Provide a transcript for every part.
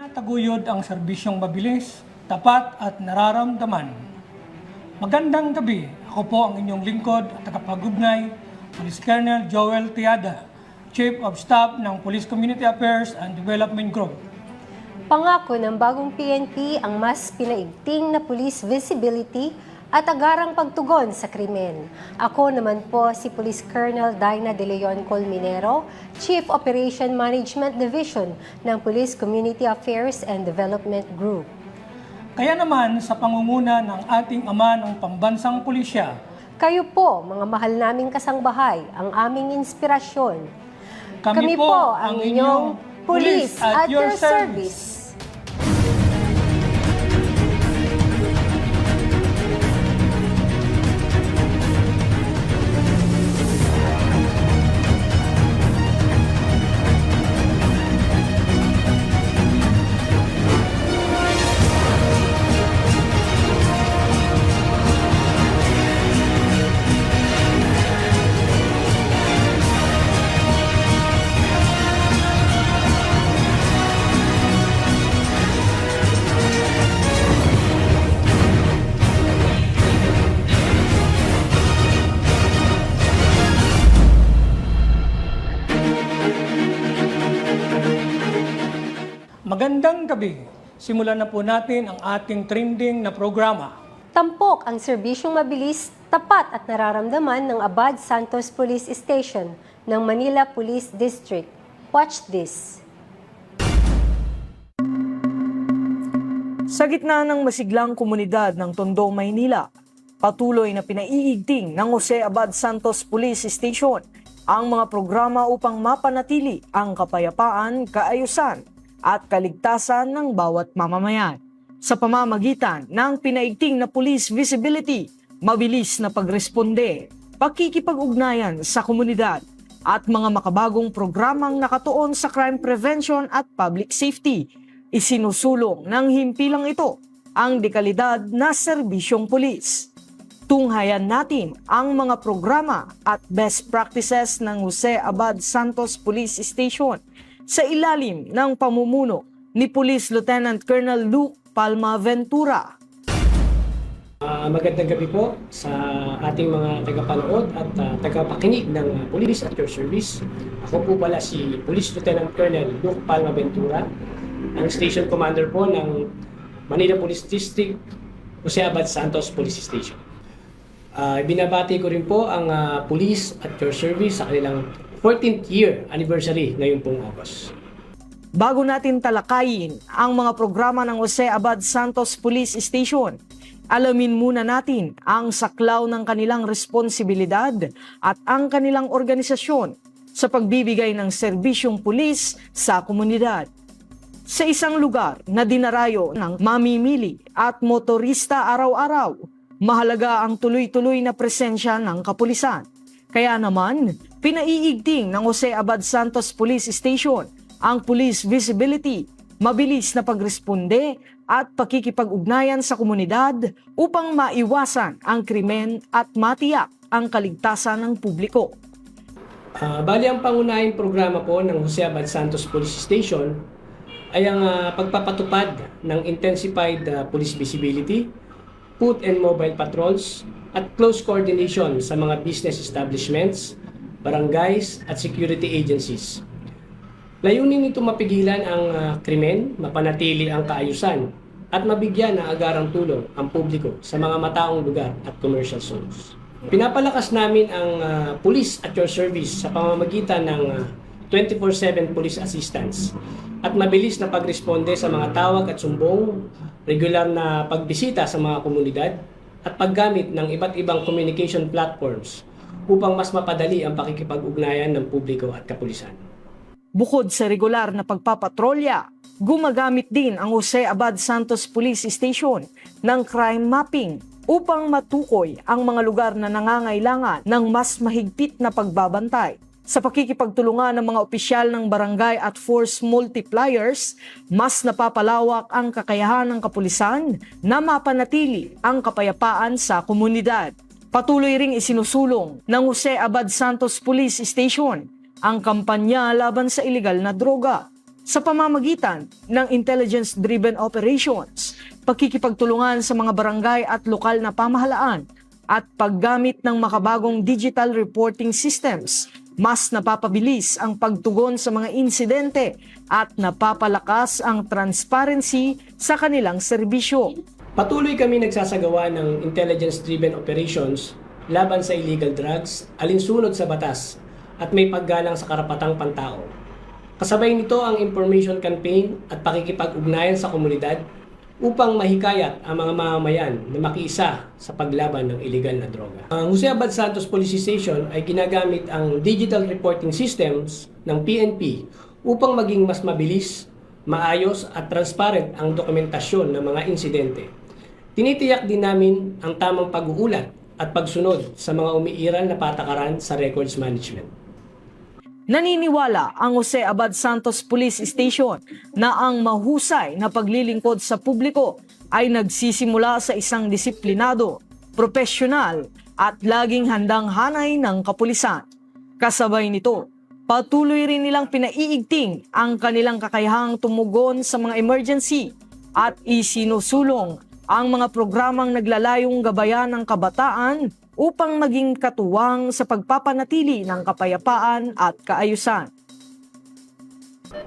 Taguyod ang serbisyong mabilis, tapat at nararamdaman. Magandang gabi, ako po ang inyong lingkod at tagapag-ugnay, Police Colonel Joel Tiada, Chief of Staff ng Police Community Affairs and Development Group. Pangako ng bagong PNP ang mas pinaigting na police visibility at agarang pagtugon sa krimen. Ako naman po si Police Colonel Dina De Leon Colminero, Chief Operation Management Division ng Police Community Affairs and Development Group. Kaya naman sa pangunguna ng ating ama ng pambansang pulisya, Kayo po, mga mahal naming kasangbahay, ang aming inspirasyon. kami po ang inyong Police at your service. Magandang gabi. Simulan na po natin ang ating trending na programa. Tampok ang serbisyong mabilis, tapat at nararamdaman ng Abad Santos Police Station ng Manila Police District. Watch this. Sa gitna ng masiglang komunidad ng Tondo, Maynila, patuloy na pinaiigting ng Jose Abad Santos Police Station ang mga programa upang mapanatili ang kapayapaan, kaayusan at kaligtasan ng bawat mamamayan. Sa pamamagitan ng pinaigting na police visibility, mabilis na pagresponde, pakikipag-ugnayan sa komunidad at mga makabagong programang nakatuon sa crime prevention at public safety, isinusulong ng himpilang ito ang dekalidad na serbisyong pulis. Tunghayan natin ang mga programa at best practices ng Jose Abad Santos Police Station sa ilalim ng pamumuno ni Police Lieutenant Colonel Luke Palma Ventura. Magandang gabi po sa ating mga tagapanood at tagapakinig ng Police at Your Service. Ako po pala si Police Lieutenant Colonel Luke Palma Ventura, ang Station Commander po ng Manila Police District, Jose Abad Santos Police Station. Binabati ko rin po ang Police at Your Service sa kanilang 14th year anniversary ngayon pong August. Bago natin talakayin ang mga programa ng Jose Abad Santos Police Station, alamin muna natin ang saklaw ng kanilang responsibilidad at ang kanilang organisasyon sa pagbibigay ng serbisyong pulis sa komunidad. Sa isang lugar na dinarayo ng mamimili at motorista araw-araw, mahalaga ang tuloy-tuloy na presensya ng kapulisan. Kaya naman, pinaiigting ng Jose Abad Santos Police Station ang police visibility, mabilis na pagresponde at pakikipag-ugnayan sa komunidad upang maiwasan ang krimen at matiyak ang kaligtasan ng publiko. Bali ang pangunahing programa po ng Jose Abad Santos Police Station ay ang pagpapatupad ng intensified police visibility, foot and mobile patrols, at close coordination sa mga business establishments, barangays at security agencies. Layunin nito mapigilan ang krimen, mapanatili ang kaayusan, at mabigyan ng agarang tulong ang publiko sa mga mataong lugar at commercial zones. Pinapalakas namin ang Police at Your Service sa pamamagitan ng 24/7 police assistance at mabilis na pagresponde sa mga tawag at sumbong, regular na pagbisita sa mga komunidad, at paggamit ng iba't ibang communication platforms upang mas mapadali ang pakikipag-ugnayan ng publiko at kapulisan. Bukod sa regular na pagpapatrolya, gumagamit din ang Jose Abad Santos Police Station ng crime mapping upang matukoy ang mga lugar na nangangailangan ng mas mahigpit na pagbabantay. Sa pakikipagtulungan ng mga opisyal ng barangay at force multipliers, mas napapalawak ang kakayahan ng kapulisan na mapanatili ang kapayapaan sa komunidad. Patuloy ring isinusulong ng Jose Abad Santos Police Station ang kampanya laban sa iligal na droga. sa pamamagitan ng intelligence-driven operations, pakikipagtulungan sa mga barangay at lokal na pamahalaan, at paggamit ng makabagong digital reporting systems, mas napapabilis ang pagtugon sa mga insidente at napapalakas ang transparency sa kanilang serbisyo. Patuloy kami nagsasagawa ng intelligence-driven operations laban sa illegal drugs, alinsunod sa batas, at may paggalang sa karapatang pantao. Kasabay nito ang information campaign at pakikipag-ugnayan sa komunidad upang mahikayat ang mga mamamayan na makiisa sa paglaban ng illegal na droga. Ang Jose Abad Santos Police Station ay ginagamit ang digital reporting systems ng PNP upang maging mas mabilis, maayos at transparent ang dokumentasyon ng mga insidente. Tinitiyak din namin ang tamang pag-uulat at pagsunod sa mga umiiral na patakaran sa records management. Naniniwala ang Jose Abad Santos Police Station na ang mahusay na paglilingkod sa publiko ay nagsisimula sa isang disiplinado, profesional at laging handang hanay ng kapulisan. Kasabay nito, patuloy rin nilang pinaiigting ang kanilang kakayahang tumugon sa mga emergency at isinusulong ang mga programang naglalayong gabayan ng kabataan upang maging katuwang sa pagpapanatili ng kapayapaan at kaayusan.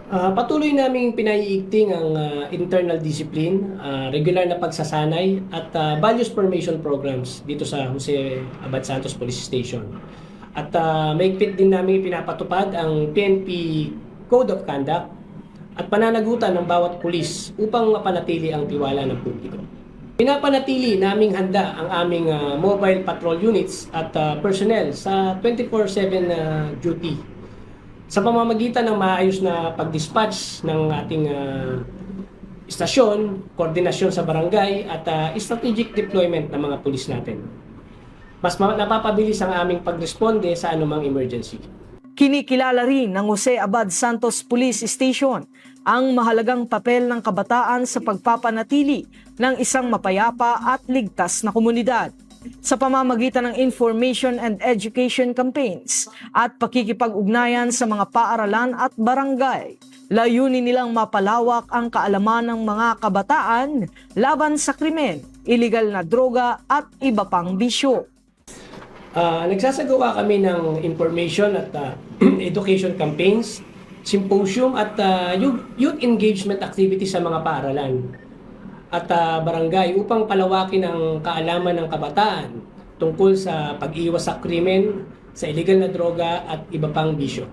Patuloy naming pinaiigting ang internal discipline, regular na pagsasanay at values formation programs dito sa Jose Abad Santos Police Station. At maigpit din namin pinapatupad ang PNP Code of Conduct at pananagutan ng bawat pulis upang mapanatili ang tiwala ng publiko. Pinapanatili naming handa ang aming mobile patrol units at personnel sa 24/7 duty sa pamamagitan ng maayos na pag-dispatch ng ating istasyon, koordinasyon sa barangay at strategic deployment ng mga pulis natin. Mas napapabilis ang aming pagresponde sa anumang emergency. Kinikilala rin ng Jose Abad Santos Police Station ang mahalagang papel ng kabataan sa pagpapanatili ng isang mapayapa at ligtas na komunidad sa pamamagitan ng information and education campaigns at pakikipag-ugnayan sa mga paaralan at barangay. Layunin nilang mapalawak ang kaalaman ng mga kabataan laban sa krimen, illegal na droga at iba pang bisyo. Nagsasagawa kami ng information at education campaigns, symposium at youth engagement activities sa mga paaralan at barangay upang palawakin ang kaalaman ng kabataan tungkol sa pag-iwas sa krimen, sa illegal na droga at iba pang bisyo.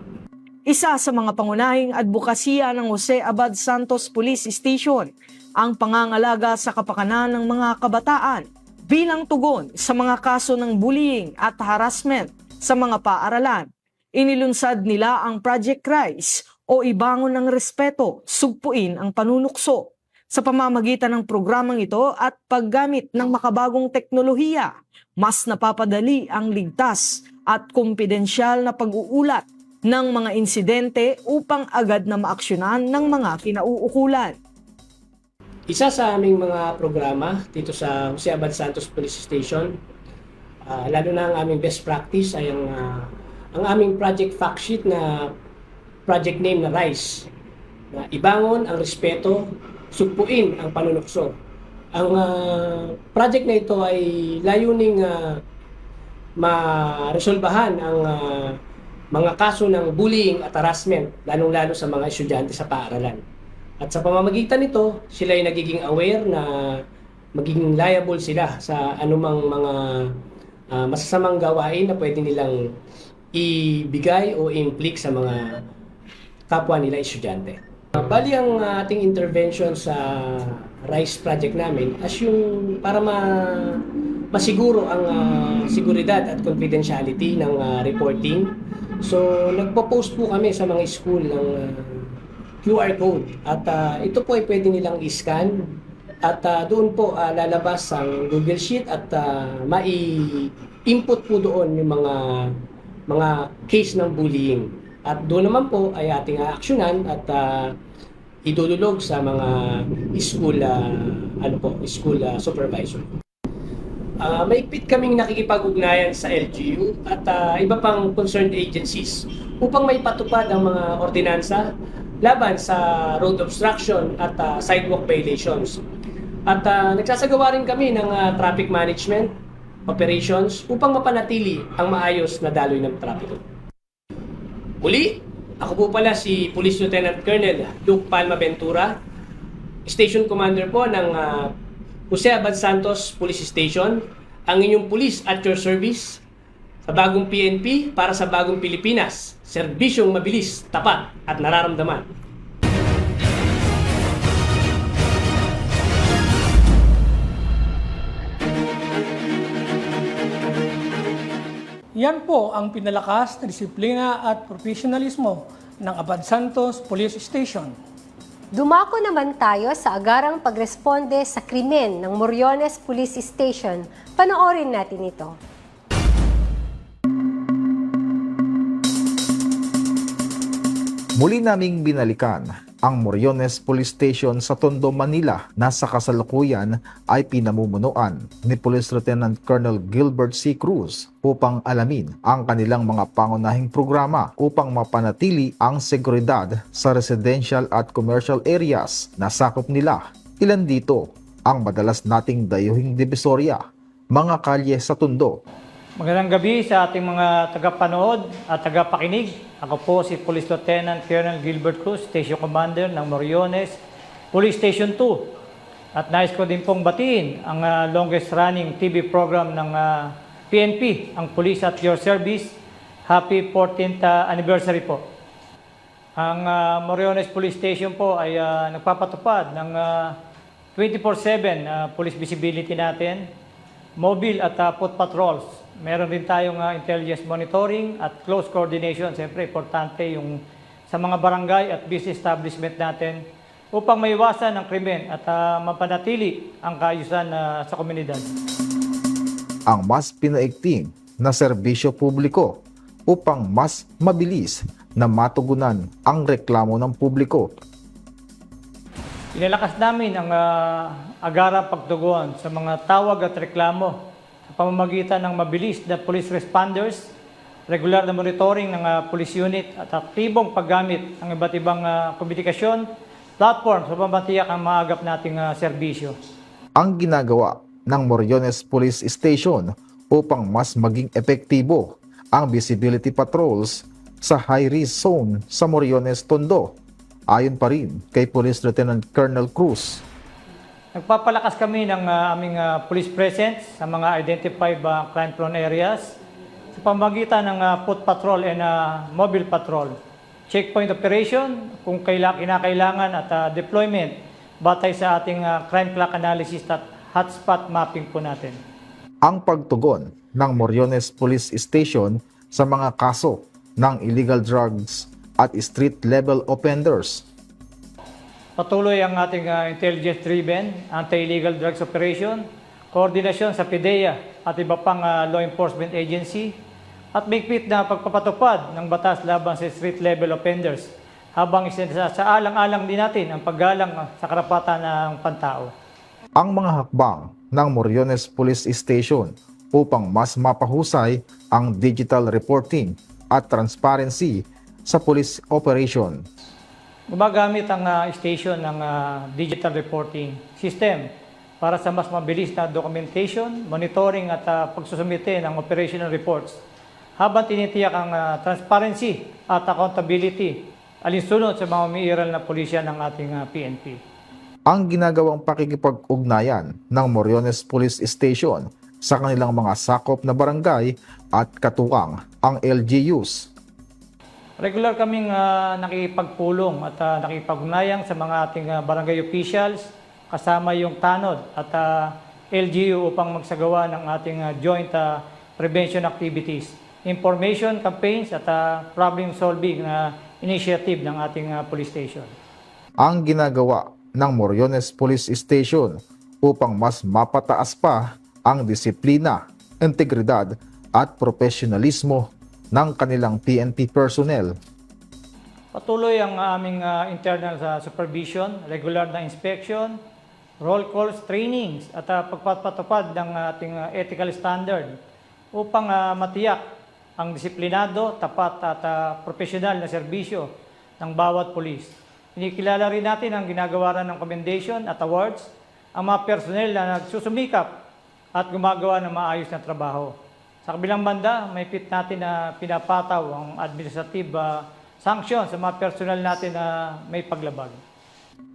Isa sa mga pangunahing advokasya ng Jose Abad Santos Police Station ang pangangalaga sa kapakanan ng mga kabataan bilang tugon sa mga kaso ng bullying at harassment sa mga paaralan. Inilunsad nila ang Project Rise o Ibangon ng Respeto, Sugpuin ang Panunukso. Sa pamamagitan ng programang ito at paggamit ng makabagong teknolohiya, mas napapadali ang ligtas at kumpidensyal na pag-uulat ng mga insidente upang agad na maaksyonan ng mga kinauukulan. Isa sa aming mga programa dito sa Jose Abad Santos Police Station, lalo na ang aming best practice ay ang aming project fact sheet na project name na RISE. Na ibangon ang respeto, sugpuin ang panunukso. Ang project na ito ay layuning maresolbahan ang mga kaso ng bullying at harassment, lalong-lalo sa mga estudyante sa paaralan. At sa pamamagitan nito, sila ay nagiging aware na magiging liable sila sa anumang mga masasamang gawain na pwede nilang ibigay o i-inflict sa mga kapwa nila estudyante. Bali ang ating intervention sa RISE project namin as yung para masiguro ang seguridad at confidentiality ng reporting. So nagpo-post po kami sa mga school ng QR code at ito po ay pwede nilang i-scan at doon po lalabas ang Google Sheet at mai-input po doon yung mga case ng bullying. At doon naman po ay ating aaksyonan at idululog sa mga school supervisor. Maigpit kaming nakikipag-ugnayan sa LGU at iba pang concerned agencies upang maipatupad ang mga ordinansa laban sa road obstruction at sidewalk violations. At nagsasagawa rin kami ng traffic management operations upang mapanatili ang maayos na daloy ng trapiko. Muli, ako po pala si Police Lieutenant Colonel Luke Palma Ventura, Station Commander po ng Jose Abad Santos Police Station, ang inyong police at your service sa bagong PNP para sa bagong Pilipinas, serbisyong mabilis, tapat at nararamdaman. Yan po ang pinalakas na disiplina at profesionalismo ng Abad Santos Police Station. Dumako naman tayo sa agarang pagresponde sa krimen ng Moriones Police Station. Panoorin natin ito. Muli naming binalikan ang Moriones Police Station sa Tondo, Manila na sa kasalukuyan ay pinamumunuan ni Police Lieutenant Colonel Gilbert C. Cruz upang alamin ang kanilang mga pangunahing programa upang mapanatili ang seguridad sa residential at commercial areas na sakop nila. Ilan dito ang madalas nating dayuhing divisorya, mga kalye sa Tondo. Magandang gabi sa ating mga tagapanood at tagapakinig. Ako po si Police Lieutenant Colonel Gilbert Cruz, Station Commander ng Moriones Police Station 2. At nais ko din pong batiin ang longest running TV program ng PNP, ang Police at Your Service. Happy 14th anniversary po. Ang Moriones Police Station po ay nagpapatupad ng 24/7 police visibility natin, mobile at foot patrols. Meron din tayong intelligence monitoring at close coordination. Siyempre, importante yung sa mga barangay at business establishment natin upang maiwasan ang krimen at mapanatili ang kaayusan sa komunidad. Ang mas pinaigting na serbisyo publiko upang mas mabilis na matugunan ang reklamo ng publiko. Inalakas namin ang agarang pagtugon sa mga tawag at reklamo sa pamamagitan ng mabilis na police responders, regular na monitoring ng police unit at aktibong paggamit ng iba't ibang komunikasyon, platform sa pamatiyak ang maagap nating serbisyo. Ang ginagawa ng Moriones Police Station upang mas maging epektibo ang visibility patrols sa high-risk zone sa Moriones, Tondo. Ayon pa rin kay Police Lieutenant Colonel Cruz. Nagpapalakas kami ng aming police presence sa mga identified crime-prone areas sa pamamagitan ng foot patrol and mobile patrol. Checkpoint operation kung kinakailangan at deployment batay sa ating crime clock analysis at hotspot mapping po natin. Ang pagtugon ng Moriones Police Station sa mga kaso ng illegal drugs at street-level offenders. Patuloy ang ating intelligence-driven anti-illegal drugs operation, koordinasyon sa PDEA at iba pang law enforcement agency, at mahigpit na pagpapatupad ng batas laban sa street-level offenders habang sa alang-alang din natin ang paggalang sa karapatan ng pantao. Ang mga hakbang ng Moriones Police Station upang mas mapahusay ang digital reporting at transparency sa police operation. Gumagamit ang station ng digital reporting system para sa mas mabilis na documentation, monitoring at pagsusumite ng operational reports habang tinitiyak ang transparency at accountability alinsunod sa mga umiiral na pulisya ng ating PNP. Ang ginagawang pakikipag-ugnayan ng Moriones Police Station sa kanilang mga sakop na barangay at katuwang ang LGUs. Regular kaming nakipagpulong at nakipag-ugnayang sa mga ating barangay officials kasama yung TANOD at LGU upang magsagawa ng ating joint prevention activities, information campaigns at problem solving na initiative ng ating police station. Ang ginagawa ng Moriones Police Station upang mas mapataas pa ang disiplina, integridad at profesionalismo ng kanilang PNP personnel. Patuloy ang aming internal supervision, regular na inspection, roll calls, trainings at pagpapatupad ng ating ethical standard upang matiyak ang disiplinado, tapat at profesional na serbisyo ng bawat pulis. Inikilala rin natin ang ginagawa ng commendation at awards ang mga personnel na nagsusumikap at gumagawa ng maayos na trabaho. Sa kabilang banda, may pit natin na pinapataw ang administrative sanction sa mga personnel natin na may paglabag.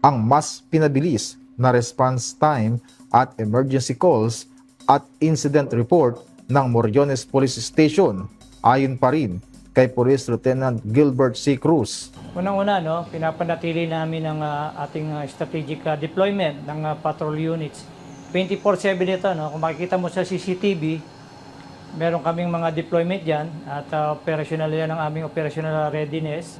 Ang mas pinabilis na response time at emergency calls at incident report ng Moriones Police Station ayon pa rin kay Police Lieutenant Gilbert C. Cruz. Unang-una, pinapanatili namin ang ating strategic deployment ng patrol units. 24/7 ito, kung makikita mo sa CCTV, meron kaming mga deployment dyan at operational yan ang aming operational readiness.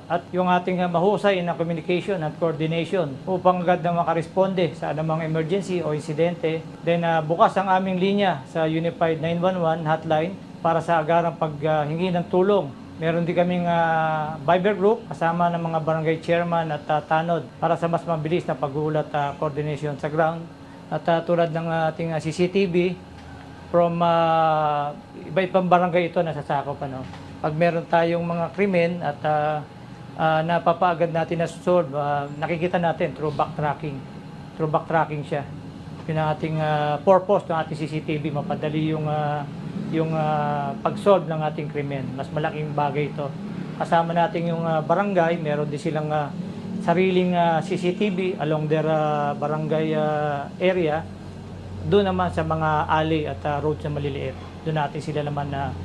At yung ating mahusay na communication at coordination upang agad na makaresponde sa anumang emergency o insidente. Then bukas ang aming linya sa Unified 911 hotline para sa agarang paghingi ng tulong. Meron din kaming Viber group kasama ng mga barangay chairman at tanod para sa mas mabilis na pag-uulat coordination sa ground. At tulad ng ating CCTV, from iba-ibang barangay ito nasasakop. Pag meron tayong mga krimen at napapaagad natin na solve, nakikita natin through backtracking. Through backtracking siya. Yun ang ating purpose ng ating CCTV, mapadali yung pag-solve ng ating krimen. Mas malaking bagay ito. Kasama natin yung barangay, meron din silang sariling CCTV along their barangay area. Doon naman sa mga alley at roads na maliliit, doon natin sila naman na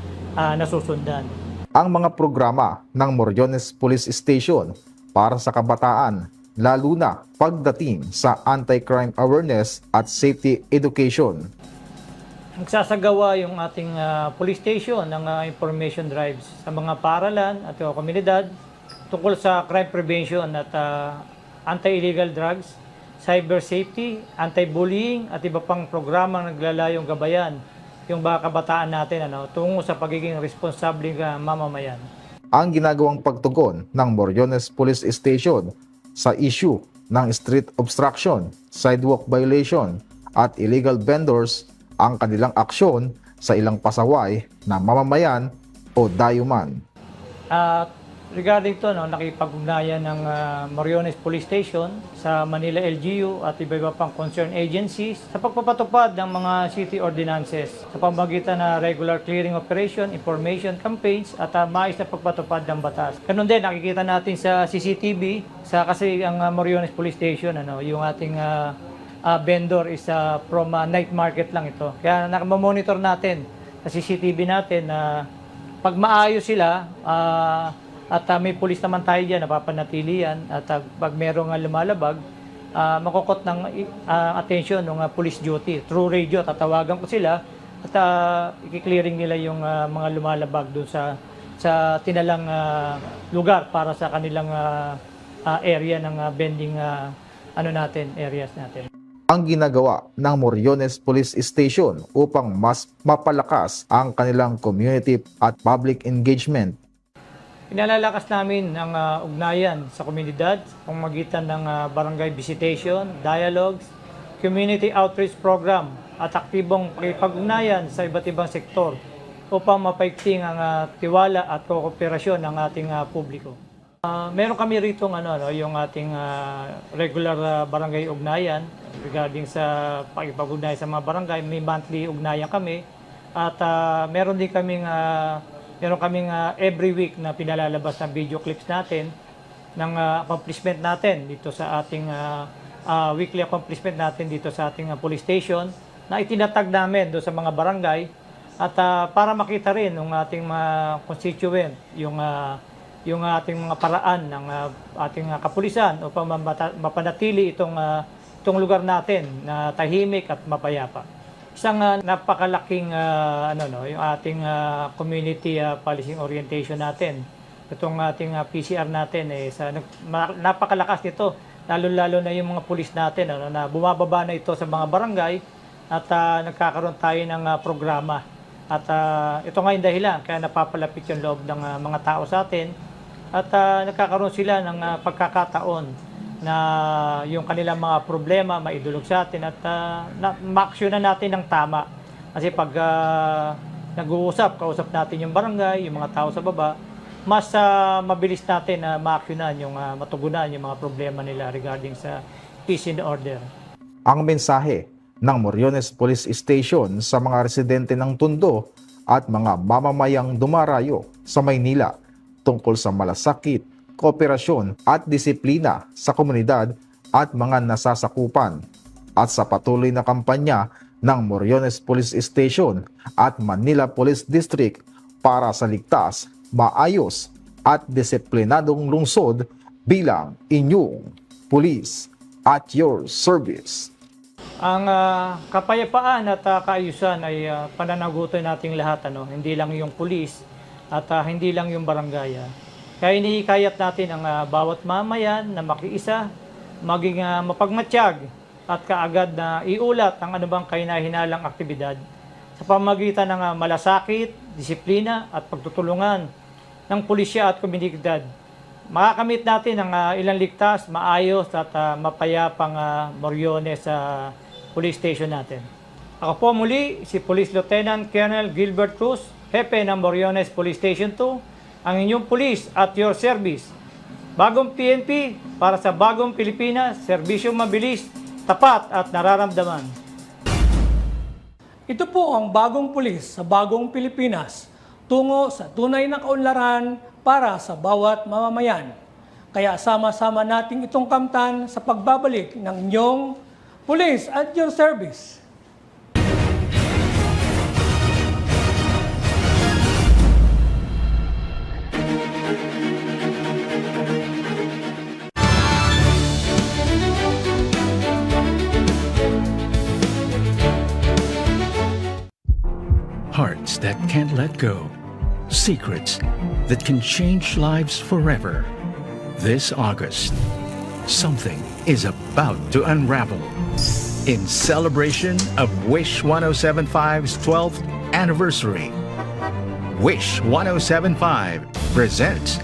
nasusundan. Ang mga programa ng Moriones Police Station para sa kabataan, lalo na pagdating sa anti-crime awareness at safety education. Nagsasagawa yung ating police station ng information drives sa mga paaralan at komunidad tungkol sa crime prevention at anti-illegal drugs, cyber safety, anti-bullying at iba pang programang naglalayong gabayan yung mga kabataan natin tungo sa pagiging responsableng mamamayan. Ang ginagawang pagtugon ng Moriones Police Station sa issue ng street obstruction, sidewalk violation at illegal vendors ang kanilang aksyon sa ilang pasaway na mamamayan o dayuman. Regarding to, nakipag-ugnayan ng Moriones Police Station sa Manila LGU at iba-iba pang concerned agencies sa pagpapatupad ng mga city ordinances sa pamamagitan na regular clearing operation, information campaigns at maayos na pagpatupad ng batas. Ganun din, nakikita natin sa CCTV, kasi ang Moriones Police Station, yung ating vendor is from night market lang ito. Kaya nakamonitor natin sa CCTV natin na pag maayos sila, at may pulis naman tayo dyan, napapanatili yan. At pag merong lumalabag, makukot ng attention ng police duty. Through radio, tatawagan ko sila at i-clearing nila yung mga lumalabag doon sa tinalang lugar para sa kanilang area ng vending areas natin. Ang ginagawa ng Moriones Police Station upang mas mapalakas ang kanilang community at public engagement. Pinalalakas namin ang ugnayan sa komunidad sa pamamagitan ng barangay visitation, dialogues, community outreach program at aktibong pakipag-ugnayan sa iba't ibang sektor upang mapaigting ang tiwala at kooperasyon ng ating publiko. Meron kami rito yung ating regular barangay ugnayan regarding sa pakipag-ugnayan sa mga barangay. May monthly ugnayan kami at meron din kaming every week na pinalalabas na video clips natin ng accomplishment natin dito sa ating weekly accomplishment natin dito sa ating police station na itinatag namin doon sa mga barangay at para makita rin ng ating mga constituent yung ating mga paraan ng ating kapulisan upang mapanatili itong lugar natin na tahimik at mapayapa. Isang napakalaking yung ating community policing orientation natin. Itong ating PCR natin napakalakas nito, lalo-lalo na yung mga pulis natin na bumababa na ito sa mga barangay at nagkakaroon tayo ng programa. At ito nga yung dahilan kaya napapalapit yung loob ng mga tao sa atin at nagkakaroon sila ng pagkakataon na yung kanilang mga problema maidulog sa atin at ma-actionan natin ng tama. Kasi pag kausap natin yung barangay, yung mga tao sa baba, mas mabilis natin na maakyunan yung matugunan yung mga problema nila regarding sa peace and order. Ang mensahe ng Moriones Police Station sa mga residente ng Tondo at mga mamamayang dumarayo sa Maynila tungkol sa malasakit, kooperasyon at disiplina sa komunidad at mga nasasakupan at sa patuloy na kampanya ng Moriones Police Station at Manila Police District para sa ligtas, maayos at disiplinadong lungsod bilang inyong pulis at your service. Ang kapayapaan at kaayusan ay pananagutan nating lahat, hindi lang yung pulis at hindi lang yung barangay. Kaya inihikayat natin ang bawat mamayan na makiisa, maging mapagmatsyag at kaagad na iulat ang anumang kahinahinalang aktibidad sa pamamagitan ng malasakit, disiplina at pagtutulungan ng pulisya at komunidad. Makakamit natin ang ilang ligtas, maayos at mapayapang Moriones sa police station natin. Ako po muli si Police Lieutenant Colonel Gilbert Cruz, Hepe ng Moriones Police Station 2, ang inyong police at your service. Bagong PNP para sa bagong Pilipinas, serbisyong mabilis, tapat at nararamdaman. Ito po ang bagong pulis sa bagong Pilipinas, tungo sa tunay na kaunlaran para sa bawat mamamayan. Kaya sama-sama nating itong kamtan sa pagbabalik ng inyong police at your service. Hearts that can't let go. Secrets that can change lives forever. This August, something is about to unravel. In celebration of Wish 1075's 12th anniversary, Wish 1075 presents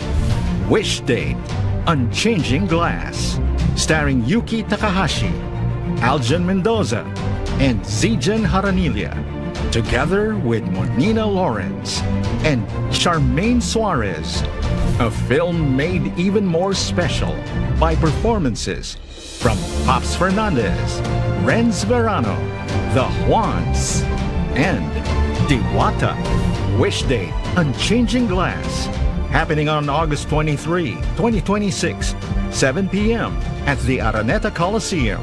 Wish Date Unchanging Glass, starring Yuki Takahashi, Aljan Mendoza, and Zijan Haranilia, together with Monina Lawrence and Charmaine Suarez. A film made even more special by performances from Pops Fernandez, Renz Verano, The Juans, and Diwata. Wish Date Unchanging Glass, happening on August 23, 2026, 7 p.m. at the Araneta Coliseum.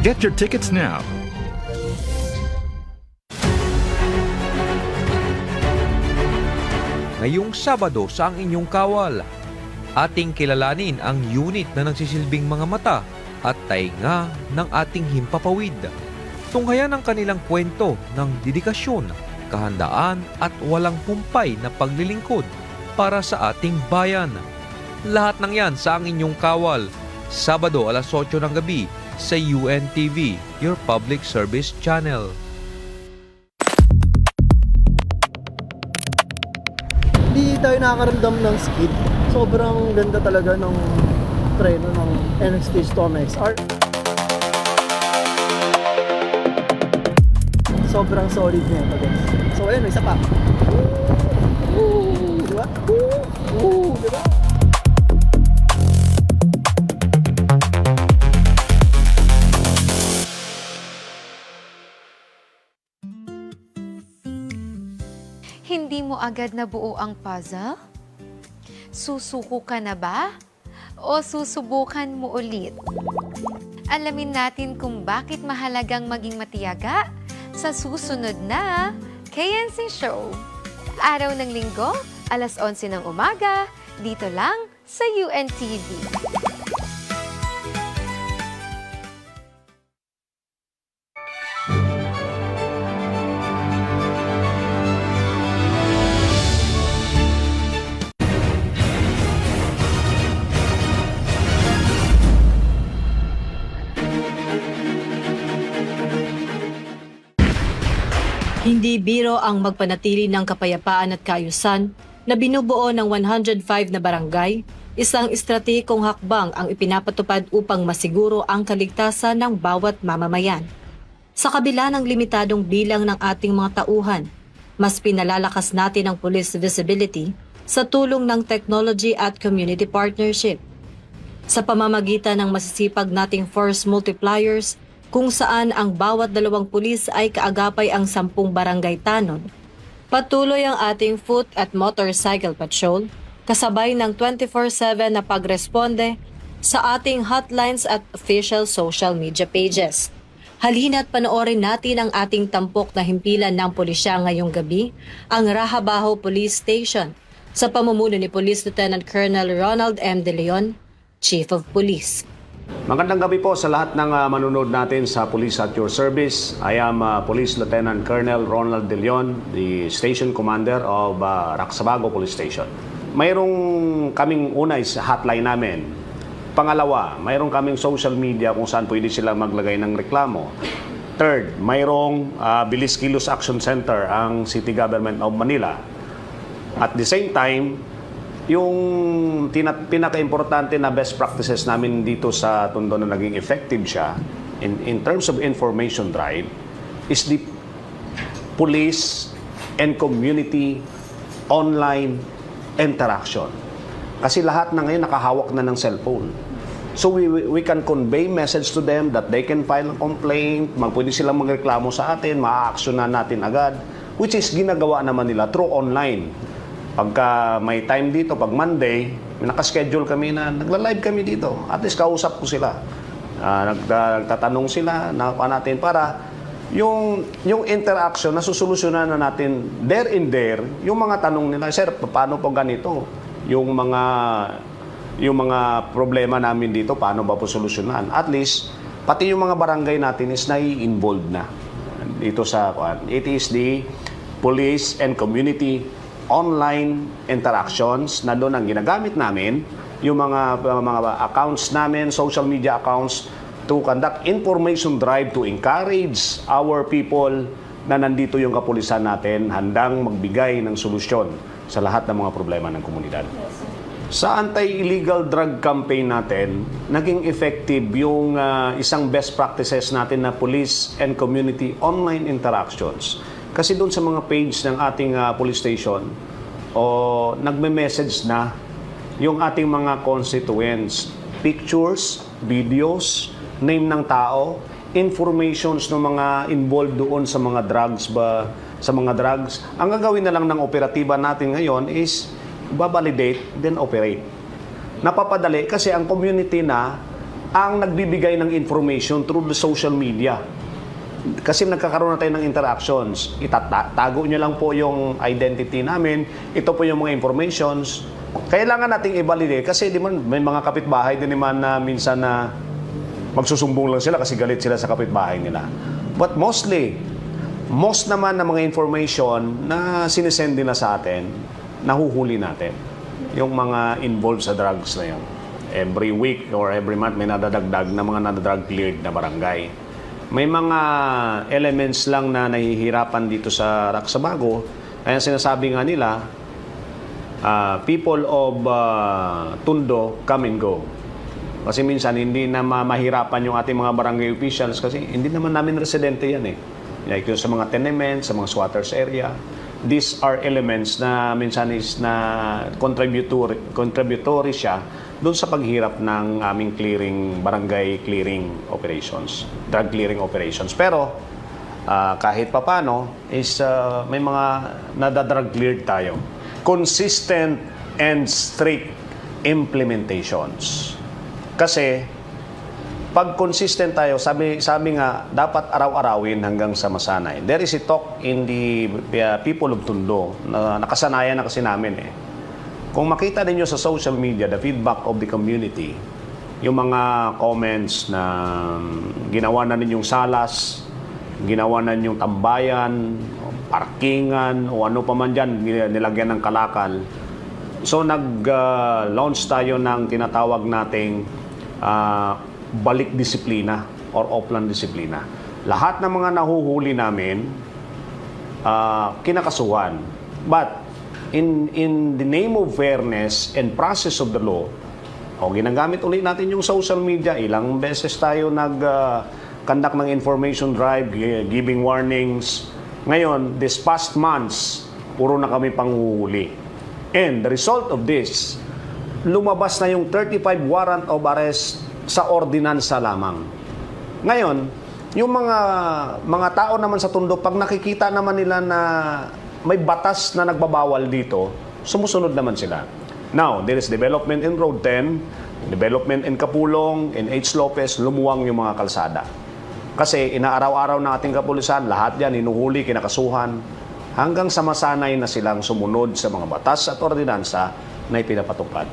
Get your tickets now. Ngayong Sabado sa Ang Inyong Kawal, ating kilalanin ang unit na nagsisilbing mga mata at tainga ng ating himpapawid. Tunghayan ang kanilang kwento ng dedikasyon, kahandaan at walang humpay na paglilingkod para sa ating bayan. Lahat ng yan sa Ang Inyong Kawal, Sabado alas 8 ng gabi sa UNTV, your public service channel. Hindi tayo nakakaramdam ng skid. Sobrang ganda talaga ng treno ng NXT to MXR. Sobrang solid niya ito, guys. So ayun, isa pa. Diba? Diba? Hindi mo agad nabuo ang puzzle? Susuko ka na ba? O susubukan mo ulit? Alamin natin kung bakit mahalagang maging matiyaga sa susunod na KNC Show. Araw ng Linggo, alas 11 ng umaga, dito lang sa UNTV. Hindi biro ang magpanatili ng kapayapaan at kaayusan na binubuo ng 105 na barangay, isang estratehikong hakbang ang ipinapatupad upang masiguro ang kaligtasan ng bawat mamamayan. Sa kabila ng limitadong bilang ng ating mga tauhan, mas pinalalakas natin ang police visibility sa tulong ng technology at community partnership. Sa pamamagitan ng masisipag nating force multipliers, kung saan ang bawat 2 pulis ay kaagapay ang 10 barangay tanod, patuloy ang ating foot at motorcycle patrol, kasabay ng 24/7 na pagresponde sa ating hotlines at official social media pages. Halina't panoorin natin ang ating tampok na himpilan ng pulisya ngayong gabi, ang Rahabaho Police Station, sa pamumuno ni Police Lieutenant Colonel Ronald M. De Leon, Chief of Police. Magandang gabi po sa lahat ng manonood natin sa Police at Your Service. I am Police Lieutenant Colonel Ronald De Leon, the Station Commander of Raxabago Police Station. Mayroong kaming una is hotline namin. Pangalawa, mayroong kaming social media kung saan pwede sila maglagay ng reklamo. Third, mayroong Bilis Kilos Action Center ang City Government of Manila. At the same time, yung pinaka-importante na best practices namin dito sa Tondo na naging effective siya in terms of information drive is the police and community online interaction. Kasi lahat na ngayon nakahawak na ng cellphone. So we can convey message to them that they can file a complaint, pwede silang magreklamo sa atin, maa-action na natin agad, which is ginagawa naman nila through online. Pagka may time dito, pag Monday, nakaschedule kami na nagla-live kami dito. At least kausap ko sila. Nagtatanong sila natin para yung interaction na susolusyonan na natin there and there, yung mga tanong nila, sir, paano po ganito? Yung mga problema namin dito, paano ba po solusyonan? At least, pati yung mga barangay natin is nai-involved na dito sa it is the police and community online interactions na doon ang ginagamit namin, yung mga accounts namin, social media accounts, to conduct information drive to encourage our people na nandito yung kapulisan natin handang magbigay ng solusyon sa lahat ng mga problema ng komunidad. Sa anti-illegal drug campaign natin, naging effective yung isang best practices natin na police and community online interactions. Kasi doon sa mga page ng ating police station, nagme-message na yung ating mga constituents, pictures, videos, name ng tao, informations ng mga involved doon sa mga drugs Ang gagawin na lang ng operatiba natin ngayon is babalidate, then operate. Napapadali kasi ang community na ang nagbibigay ng information through the social media. Kasi nagkakaroon na tayo ng interactions. Itatago nyo lang po yung identity namin. Ito po yung mga informations. Kailangan nating i-validate kasi di man, may mga kapitbahay din naman na minsan na magsusumbong lang sila kasi galit sila sa kapitbahay nila. But most naman na mga information na sinisend nila sa atin, nahuhuli natin. Yung mga involved sa drugs na yun. Every week or every month may nadadagdag na mga nadadrug cleared na barangay. May mga elements lang na nahihirapan dito sa Raxabago. Kaya sinasabi nga nila, people of Tondo come and go. Kasi minsan hindi na mahirapan yung ating mga barangay officials kasi hindi naman namin residente yan eh. Like yung sa mga tenements, sa mga squatters area. These are elements na minsan is na contributory siya doon sa paghirap ng aming barangay clearing operations, drug clearing operations. Pero kahit papano is may mga nadadrug cleared tayo. Consistent and strict implementations. Kasi pag consistent tayo, sabi nga, dapat araw-arawin hanggang sa masanay. There is a talk in the people of Tondo na nakasanayan na kasi namin eh. Kung makita ninyo sa social media, the feedback of the community, yung mga comments na ginawa na ninyong salas, ginawa na ninyong tambayan, parkingan, o ano pa man dyan, nilagyan ng kalakal. So nag-launch tayo ng tinatawag nating balik disiplina or offline disiplina. Lahat ng mga nahuhuli namin, kinakasuhan. But in the name of fairness and process of the law, ginagamit ulit natin yung social media. Ilang beses tayo nag-conduct ng information drive, giving warnings. Ngayon, this past months, puro na kami panghuhuli. And the result of this, lumabas na yung 35 warrant of arrest sa ordinansa lamang. Ngayon, yung mga tao naman sa Tondo, pag nakikita naman nila na may batas na nagbabawal dito, sumusunod naman sila. Now, there is development in Road 10, development in Kapulong, in H. Lopez, lumuwang yung mga kalsada. Kasi inaaraw-araw ng ating kapulisan, lahat yan, inuhuli, kinakasuhan, hanggang sa masanay na silang sumunod sa mga batas at ordinansa na ipinapatupad.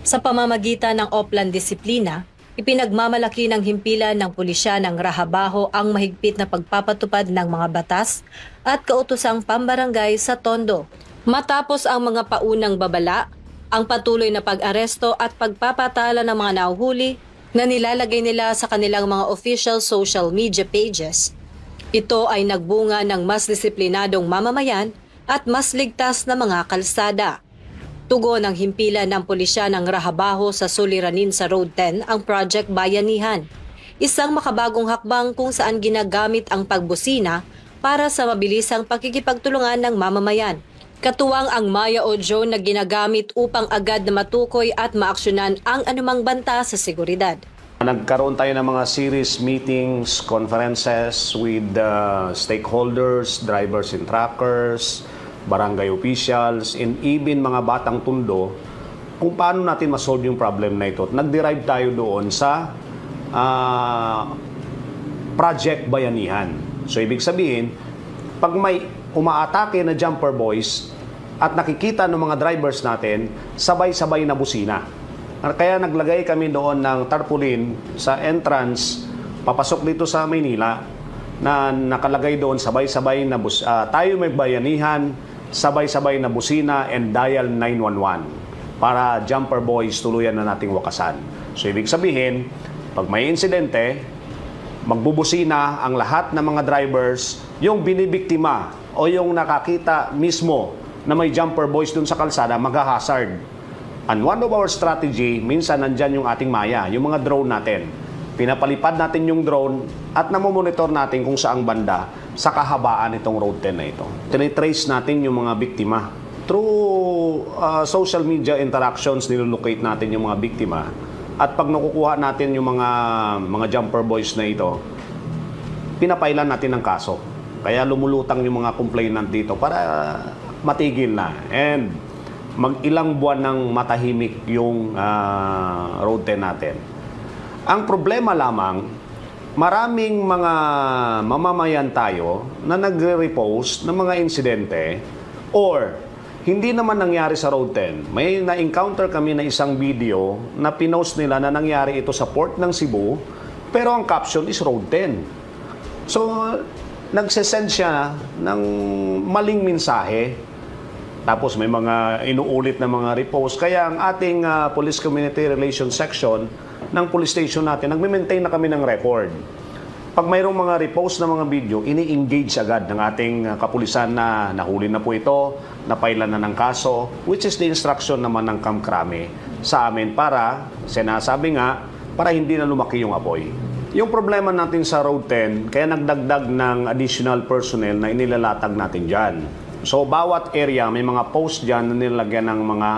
Sa pamamagitan ng Oplan Disiplina, ipinagmamalaki ng himpilan ng pulisya ng Rahabaho ang mahigpit na pagpapatupad ng mga batas at kautosang pambarangay sa Tondo. Matapos ang mga paunang babala, ang patuloy na pag-aresto at pagpapatala ng mga nahuhuli na nilalagay nila sa kanilang mga official social media pages. Ito ay nagbunga ng mas disiplinadong mamamayan at mas ligtas na mga kalsada. Tugon ng himpilan ng pulisya ng Rahabaho sa suliranin sa Road 10 ang Project Bayanihan, isang makabagong hakbang kung saan ginagamit ang pagbusina para sa mabilisang pakikipagtulungan ng mamamayan. Katuwang ang Maya Audio na ginagamit upang agad na matukoy at maaksyonan ang anumang banta sa seguridad. Nagkaroon tayo ng mga series meetings, conferences with stakeholders, drivers and truckers, barangay officials, and even mga batang Tondo, kung paano natin masolve yung problem na ito. Nag-derive tayo doon sa Project Bayanihan. So, ibig sabihin, pag may umaatake na jumper boys at nakikita ng mga drivers natin, sabay-sabay na busina. Kaya naglagay kami doon ng tarpaulin sa entrance, papasok dito sa Maynila, na nakalagay doon sabay-sabay na tayo may bayanihan, sabay-sabay na busina and dial 911 para jumper boys tuluyan na nating wakasan. So ibig sabihin, pag may insidente, magbubusina ang lahat ng mga drivers, yung binibiktima o yung nakakita mismo na may jumper boys dun sa kalsada, mag-hazard. And one of our strategy, minsan nandyan yung ating Maya, yung mga drone natin. Pinapalipad natin yung drone at namomonitor natin kung saang banda sa kahabaan itong Road 10 na ito. Tinitrace natin yung mga biktima. Through social media interactions, nilolocate natin yung mga biktima. At pag nakukuha natin yung mga jumper boys na ito, pinapailan natin ng kaso. Kaya lumulutang yung mga complainant dito para matigil na. And mag-ilang buwan ng matahimik yung Road 10 natin. Ang problema lamang, maraming mga mamamayan tayo na nagre-repost ng mga insidente or hindi naman nangyari sa Road 10. May na-encounter kami na isang video na pinost nila na nangyari ito sa port ng Cebu, pero ang caption is Road 10. So, nagsesend siya ng maling mensahe. Tapos may mga inuulit na mga repost. Kaya ang ating Police Community Relations Section ng police station natin, nagme-maintain na kami ng record. Pag mayroong mga repost na mga video, ini-engage agad ng ating kapulisan na nahuli na po ito, napailan na ng kaso, which is the instruction naman ng Kamkrame sa amin para, sinasabi nga, para hindi na lumaki yung apoy. Yung problema natin sa Road 10, kaya nagdagdag ng additional personnel na inilalatag natin dyan. So, bawat area, may mga post dyan na nilagyan ng mga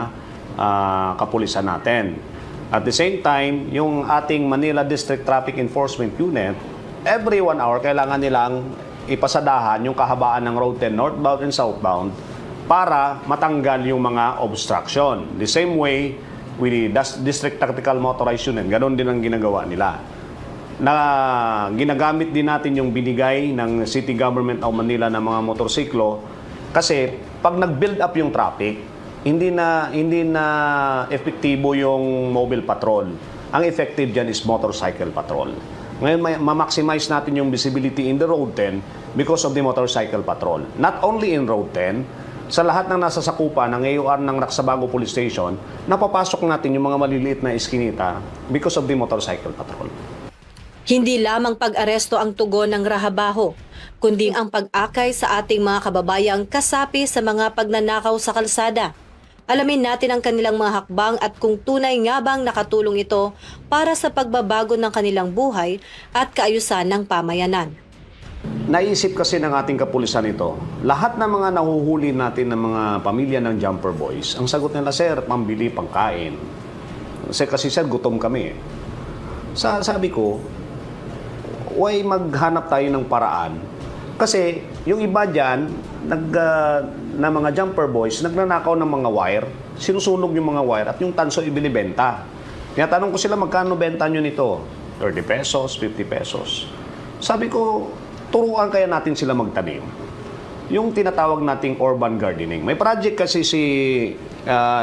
kapulisan natin. At the same time, yung ating Manila District Traffic Enforcement Unit, every 1 hour, kailangan nilang ipasadahan yung kahabaan ng Road 10 northbound and southbound para matanggal yung mga obstruction. The same way, with the District Tactical Motorized Unit, ganun din ang ginagawa nila. Na ginagamit din natin yung binigay ng City Government of Manila ng mga motorsiklo kasi pag nag-build up yung traffic, hindi na epektibo yung mobile patrol. Ang effective dyan is motorcycle patrol. Ngayon, ma-maximize natin yung visibility in the Road 10 because of the motorcycle patrol. Not only in Road 10, sa lahat ng nasa sakupan ng AUR ng Raksabago Police Station, napapasok natin yung mga maliliit na iskinita because of the motorcycle patrol. Hindi lamang pag-aresto ang tugon ng Rahabaho, kundi ang pag-akay sa ating mga kababayang kasapi sa mga pagnanakaw sa kalsada. Alamin natin ang kanilang mga hakbang at kung tunay nga bang nakatulong ito para sa pagbabago ng kanilang buhay at kaayusan ng pamayanan. naisip kasi ng ating kapulisan ito, lahat ng mga nahuhuli natin ng mga pamilya ng jumper boys, ang sagot nila, sir, pambili, pangkain. Kasi sir, gutom kami. Sabi ko, why maghanap tayo ng paraan? Kasi yung iba dyan, na mga jumper boys, nagnanakaw ng mga wire, sinusunog yung mga wire at yung tanso ibinibenta. Tinatanong ko sila, magkano benta nyo nito? 30 pesos, 50 pesos. Sabi ko, turuan kaya natin sila magtanim. Yung tinatawag nating urban gardening. May project kasi si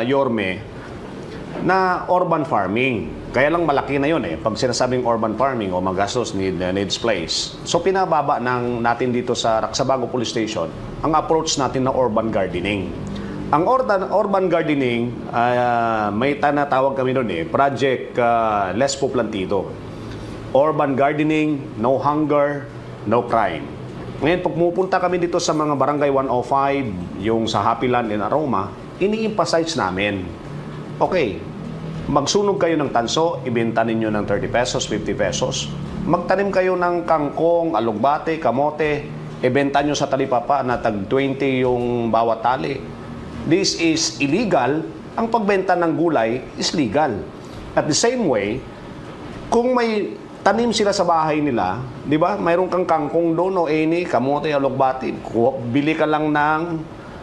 Yorme na urban farming. Kaya lang malaki na yun eh. Pag sinasabing urban farming o magastos needs place. So pinababa natin dito sa Raksabago Police Station ang approach natin na urban gardening. Ang urban gardening, may tinatawag kami doon eh, Project Les Poplantido. Urban gardening, no hunger, no crime. Ngayon, pag pumupunta kami dito sa mga Barangay 105, yung sa Happy Land in Aroma, ini-emphasize namin, okay, magsunog kayo ng tanso, ibenta ninyo ng 30 pesos, 50 pesos. Magtanim kayo ng kangkong, alugbate, kamote, ibenta nyo sa talipapa na tag 20 yung bawat tali. This is illegal. Ang pagbenta ng gulay is legal. At the same way, kung may tanim sila sa bahay nila, di ba? Mayroon kang kangkong doon o eni, kamote, alugbati, bili ka lang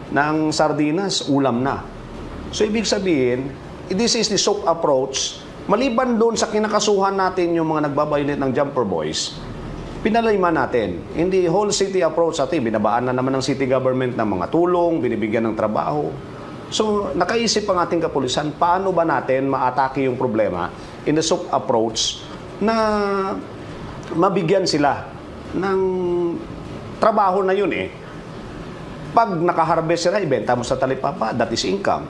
ng sardinas, ulam na. So, ibig sabihin, this is the soap approach. Maliban doon sa kinakasuhan natin yung mga nagbabayonate ng jumper boys, pinalima natin. In the whole city approach natin, binabaan na naman ng city government ng mga tulong, binibigyan ng trabaho. So, nakaisip ang ating kapulisan, paano ba natin maatake yung problema in the soap approach na mabigyan sila ng trabaho na yun eh. Pag nakaharvest sila, ibenta mo sa talipapa, that is income.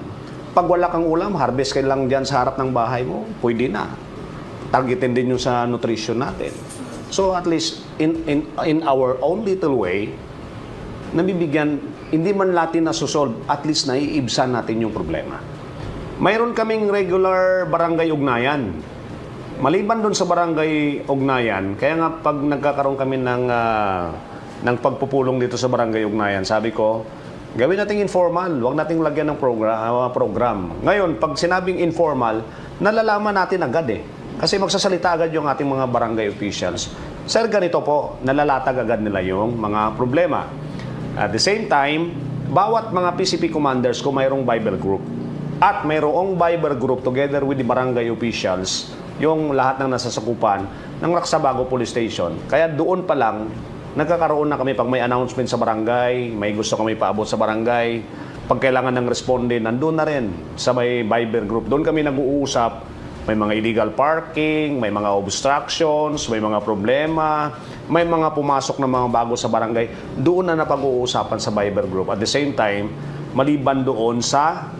Pag wala kang ulam, harvest ka lang dyan sa harap ng bahay mo, pwede na. Targetin din yung sa nutrition natin. So at least in our own little way, nabibigyan, hindi man natin nasusolve, at least naiibsan natin yung problema. Mayroon kaming regular barangay ugnayan. Maliban doon sa barangay ugnayan, kaya nga pag nagkakaroon kami ng pagpupulong dito sa barangay ugnayan, sabi ko, gawin nating informal, huwag nating lagyan ng program. Ngayon, pag sinabing informal, nalalaman natin agad eh. Kasi magsasalita agad yung ating mga barangay officials. Sir, ganito po, nalalatag agad nila yung mga problema. At the same time, bawat mga PCP commanders ko mayroong Bible group. At mayroong Bible group together with the barangay officials, yung lahat ng nasasakupan ng Raksabago Police Station. Kaya doon pa lang, nagkakaroon na kami pag may announcement sa barangay, may gusto kami paabot sa barangay, pag kailangan ng responde, nandun na rin sa may Bible group. Doon kami nag-uusap. May mga illegal parking, may mga obstructions, may mga problema, may mga pumasok na mga bago sa barangay. Doon na napag-uusapan sa Bible group. At the same time, maliban doon sa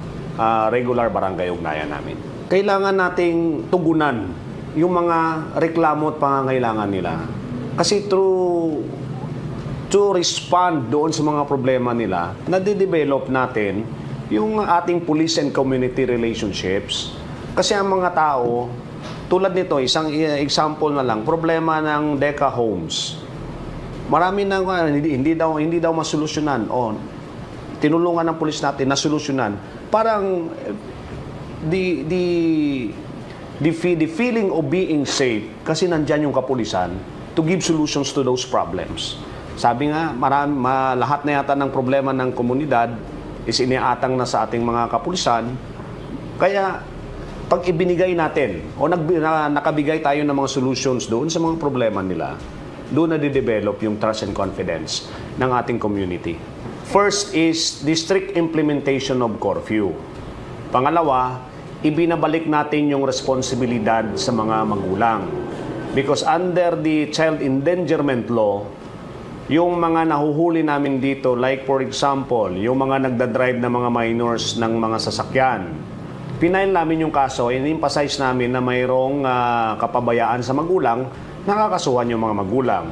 regular barangay ugnayan namin. Kailangan nating tugunan yung mga reklamo at pangangailangan nila. Kasi to respond doon sa mga problema nila, nade-develop natin yung ating police and community relationships. Kasi ang mga tao, tulad nito, isang example na lang, problema ng Deca Homes. Marami na hindi daw masolusyonan. Tinulungan ng pulis natin na solusyonan. Parang the feeling of being safe kasi nandyan yung kapulisan to give solutions to those problems. Sabi nga, lahat na yata ng problema ng komunidad is iniatang na sa ating mga kapulisan. Kaya pag ibinigay natin o nakabigay tayo ng mga solutions doon sa mga problema nila, doon na de-develop yung trust and confidence ng ating community. First is the strict implementation of curfew. Pangalawa, ibinabalik natin yung responsibilidad sa mga magulang. Because under the child endangerment law, yung mga nahuhuli namin dito, like for example, yung mga nagdadrive na mga minors ng mga sasakyan, pinail namin yung kaso, in-emphasize namin na mayroong kapabayaan sa magulang, nakakasuhan yung mga magulang.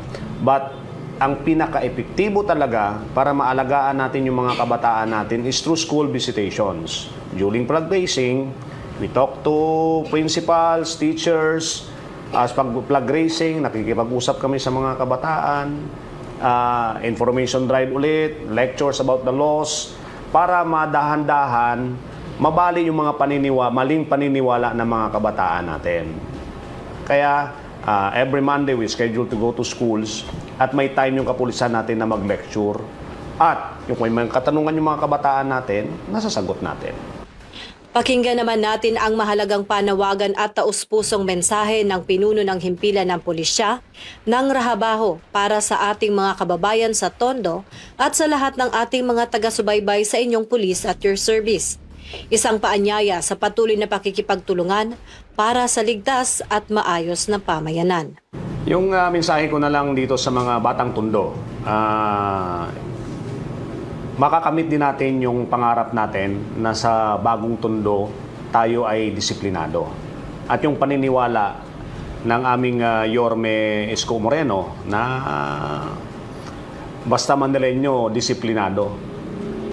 But ang pinaka-epektibo talaga para maalagaan natin yung mga kabataan natin is through school visitations. During flag racing, we talk to principals, teachers. As pag flag racing, nakikipag-usap kami sa mga kabataan. information drive ulit, lectures about the laws, para madahan-dahan, mabali yung mga maling paniniwala ng mga kabataan natin. Kaya every Monday we schedule to go to schools at may time yung kapulisan natin na mag-lecture. At yung may katanungan yung mga kabataan natin, nasasagot natin. Pakinggan naman natin ang mahalagang panawagan at taus-pusong mensahe ng pinuno ng himpilan ng pulisya ng Rahabaho para sa ating mga kababayan sa Tondo at sa lahat ng ating mga taga-subaybay sa inyong pulis at your service. Isang paanyaya sa patuloy na pakikipagtulungan para sa ligtas at maayos na pamayanan. Yung mensahe ko na lang dito sa mga batang Tondo, makakamit din natin yung pangarap natin na sa bagong Tondo tayo ay disiplinado. At yung paniniwala ng aming Yorme Isko Moreno na basta Mandalenyo, disiplinado.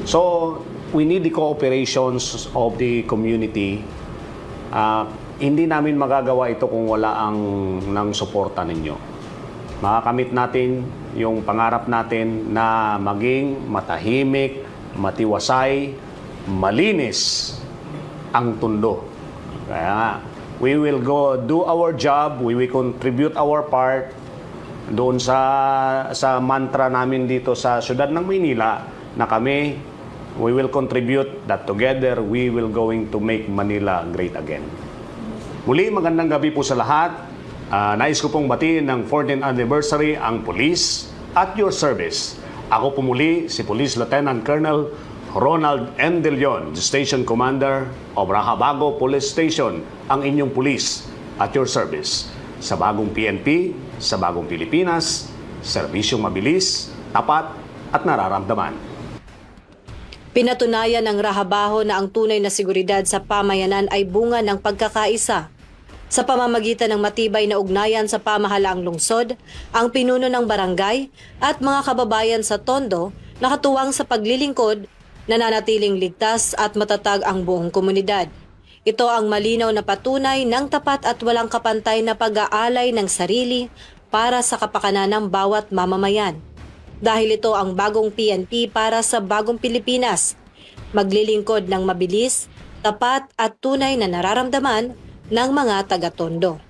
So, we need the cooperations of the community. Hindi namin magagawa ito kung wala ng suporta ninyo. Makakamit natin yung pangarap natin na maging matahimik, matiwasay, malinis ang Tondo. Kaya we will go do our job, we will contribute our part doon sa mantra namin dito sa siyudad ng Maynila na kami, we will contribute that together we will going to make Manila great again. Muli, magandang gabi po sa lahat. Nais ko pong batiin ng 14th anniversary ang police at your service. Ako po muli si Police Lieutenant Colonel Ronald M. De Leon, Station Commander of Rahabago Police Station, ang inyong police at your service. Sa bagong PNP, sa bagong Pilipinas, serbisyong mabilis, tapat at nararamdaman. Pinatunayan ng Rahabaho na ang tunay na seguridad sa pamayanan ay bunga ng pagkakaisa. Sa pamamagitan ng matibay na ugnayan sa pamahalaang lungsod, ang pinuno ng barangay at mga kababayan sa Tondo nakatuwang sa paglilingkod, nananatiling ligtas at matatag ang buong komunidad. Ito ang malinaw na patunay ng tapat at walang kapantay na pag-aalay ng sarili para sa kapakanan ng bawat mamamayan. Dahil ito ang bagong PNP para sa bagong Pilipinas, maglilingkod ng mabilis, tapat at tunay na nararamdaman ng mga taga-Tondo.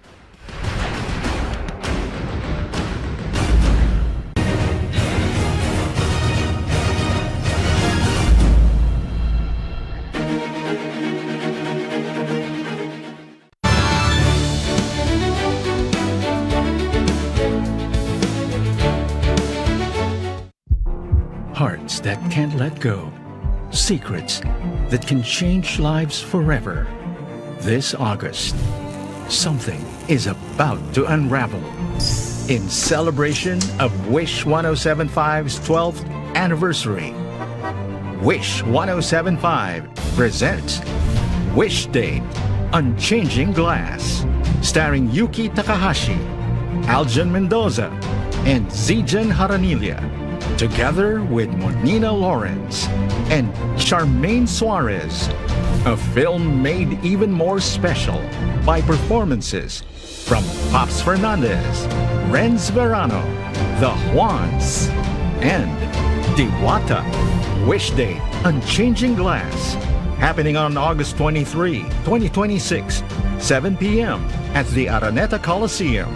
Hearts that can't let go. Secrets that can change lives forever. This August, something is about to unravel. In celebration of Wish 1075's 12th anniversary, Wish 1075 presents Wish Date Unchanging Glass, starring Yuki Takahashi, Aljan Mendoza, and Zijan Haranilia, together with Monina Lawrence and Charmaine Suarez. A film made even more special by performances from Pops Fernandez, Renz Verano, The Juans, and Diwata. Wish Date Unchanging Glass, happening on August 23, 2026, 7 p.m. at the Araneta Coliseum.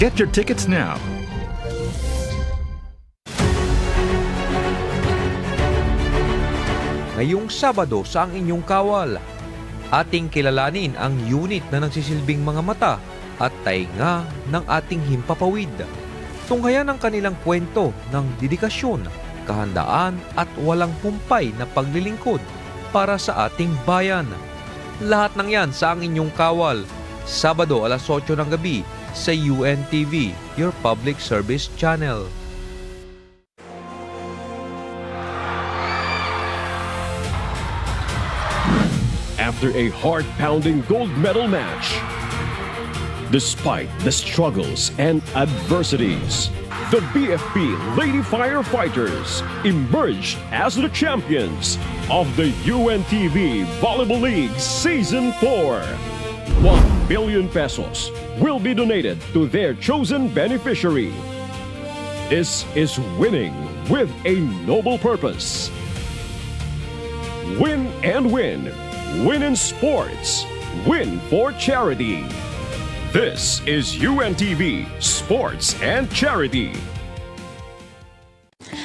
Get your tickets now. Ngayong Sabado sa ang inyong kawal, ating kilalanin ang unit na nagsisilbing mga mata at tainga ng ating himpapawid. Tunghayan ang kanilang kwento ng dedikasyon, kahandaan at walang humpay na paglilingkod para sa ating bayan. Lahat ng yan sa ang inyong kawal, Sabado alas 8 ng gabi sa UNTV, your public service channel. After a heart-pounding gold medal match, despite the struggles and adversities, the BFP Lady Firefighters emerged as the champions of the UNTV Volleyball League Season 4. 1 billion pesos will be donated to their chosen beneficiary. This is winning with a noble purpose. Win and win. Win in sports. Win for charity. This is UNTV Sports and Charity.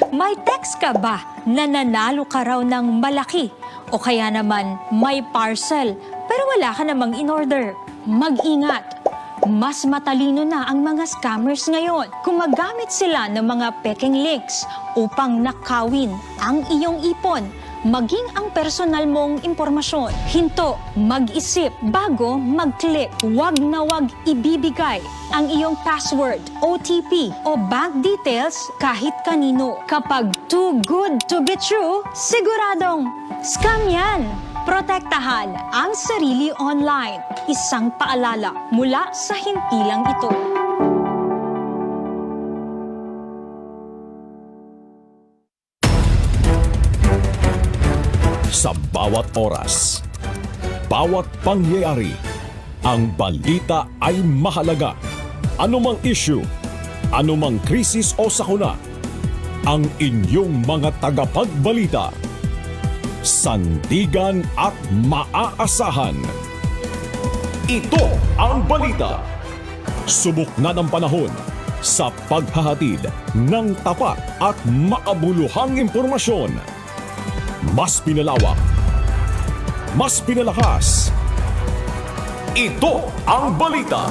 May text ka ba na nanalo ka raw ng malaki? O kaya naman may parcel pero wala ka namang in-order? Mag-ingat! Mas matalino na ang mga scammers ngayon. Gumagamit sila ng mga peking links upang nakawin ang iyong ipon, maging ang personal mong impormasyon. Hinto, mag-isip bago mag-click. Huwag na huwag ibibigay ang iyong password, OTP o bank details kahit kanino. Kapag too good to be true, siguradong scam yan. Protektahan ang sarili online. Isang paalala mula sa himpilang ito. Sa bawat oras, bawat pangyayari, ang balita ay mahalaga. Anumang issue, anumang krisis o sakuna, ang inyong mga tagapagbalita. Sandigan at maaasahan. Ito ang balita. Subok na ng panahon sa paghahatid ng tapat at makabuluhang impormasyon. Mas pinalawak, mas pinalakas. Ito ang balita.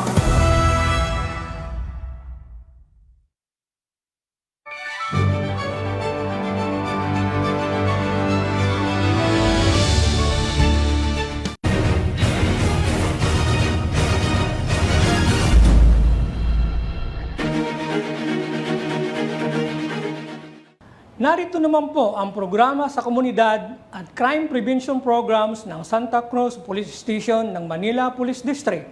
Narito naman po ang programa sa komunidad at crime prevention programs ng Santa Cruz Police Station ng Manila Police District.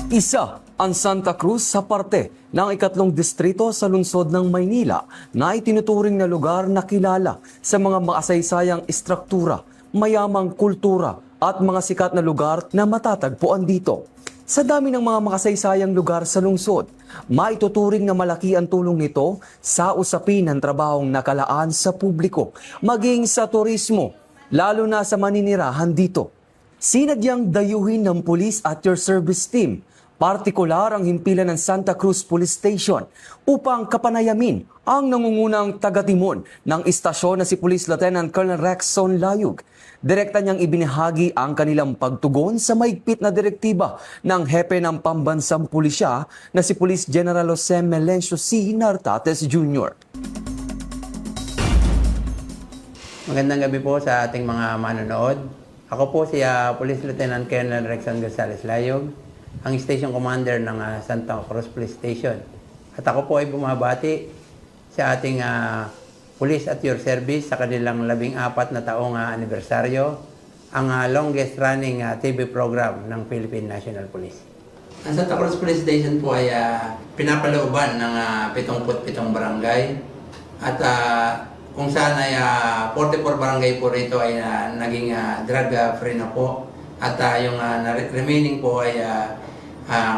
Isa ang Santa Cruz sa parte ng ikatlong distrito sa lungsod ng Maynila na itinuturing na lugar na kilala sa mga makasaysayang istruktura, mayamang kultura at mga sikat na lugar na matatagpuan dito. Sa dami ng mga makasaysayang lugar sa lungsod, maituturing na malaki ang tulong nito sa usapin ng trabahong nakalaan sa publiko, maging sa turismo, lalo na sa maninirahan dito. Sinadyang dayuhin ng police at your service team, partikular ang himpilan ng Santa Cruz Police Station upang kapanayamin ang nangungunang taga-timon ng istasyon na si Police Lieutenant Colonel Rexon Layug. Direkta niyang ibinahagi ang kanilang pagtugon sa mahigpit na direktiba ng hepe ng pambansang pulisya na si Police General Jose Melencio C. Nartates Jr. Magandang gabi po sa ating mga manonood. Ako po si Police Lieutenant Colonel Rexon Gonzales Layug, ang Station Commander ng Santa Cruz Police Station. At ako po ay bumabati sa ating Police at Your Service sa kanilang 14 na taong anibersaryo, ang longest running TV program ng Philippine National Police. Ang Santa Cruz Police Station po ay pinapalooban ng 77 barangay at kung saan ay 44 barangay po rito ay naging drug-free na po at yung remaining po ay